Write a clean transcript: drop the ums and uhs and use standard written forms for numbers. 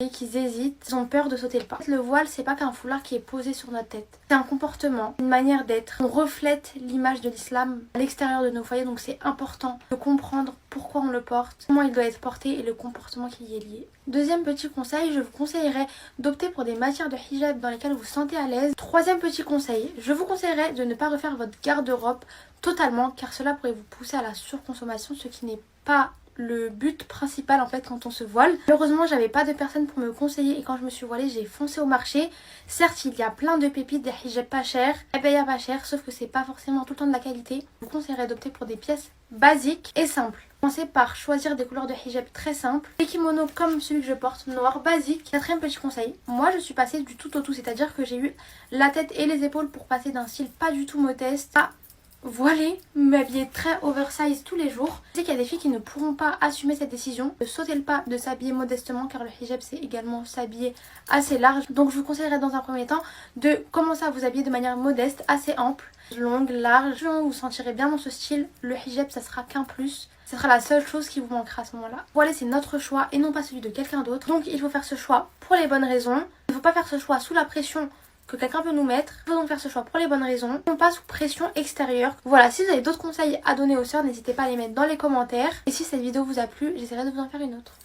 et qu'ils hésitent, ils ont peur de sauter le pas. Le voile, c'est pas qu'un foulard qui est posé sur notre tête. C'est un comportement, une manière d'être. On reflète l'image de l'islam à l'extérieur de nos foyers, donc c'est important de comprendre pourquoi on le porte, comment il doit être porté et le comportement qui y est lié. Deuxième petit conseil, je vous conseillerais d'opter pour des matières de hijab dans lesquelles vous vous sentez à l'aise. Troisième petit conseil, je vous conseillerais de ne pas refaire votre garde-robe totalement car cela pourrait vous pousser à la surconsommation, ce qui n'est pas le but principal en fait quand on se voile. Malheureusement j'avais pas de personne pour me conseiller et quand je me suis voilée j'ai foncé au marché. Certes il y a plein de pépites, des hijabs pas chers, et ben il y a pas cher, sauf que c'est pas forcément tout le temps de la qualité. Je vous conseillerais d'opter pour des pièces basiques et simples. Commencez par choisir des couleurs de hijab très simples, des kimonos comme celui que je porte, noir basique. Quatrième petit conseil, moi je suis passée du tout au tout, c'est-à-dire que j'ai eu la tête et les épaules pour passer d'un style pas du tout modeste à voilée, m'habiller très oversize tous les jours. Je sais qu'il y a des filles qui ne pourront pas assumer cette décision de sauter le pas, de s'habiller modestement car le hijab c'est également s'habiller assez large. Donc je vous conseillerais dans un premier temps de commencer à vous habiller de manière modeste, assez ample, longue, large. Vous vous sentirez bien dans ce style. Le hijab ça sera qu'un plus. Ce sera la seule chose qui vous manquera à ce moment-là. Voiler c'est notre choix et non pas celui de quelqu'un d'autre. Donc il faut faire ce choix pour les bonnes raisons. Il ne faut pas faire ce choix sous la pression que quelqu'un peut nous mettre. Il faut donc faire ce choix pour les bonnes raisons, non pas sous pression extérieure. Voilà, si vous avez d'autres conseils à donner aux sœurs, n'hésitez pas à les mettre dans les commentaires. Et si cette vidéo vous a plu, j'essaierai de vous en faire une autre.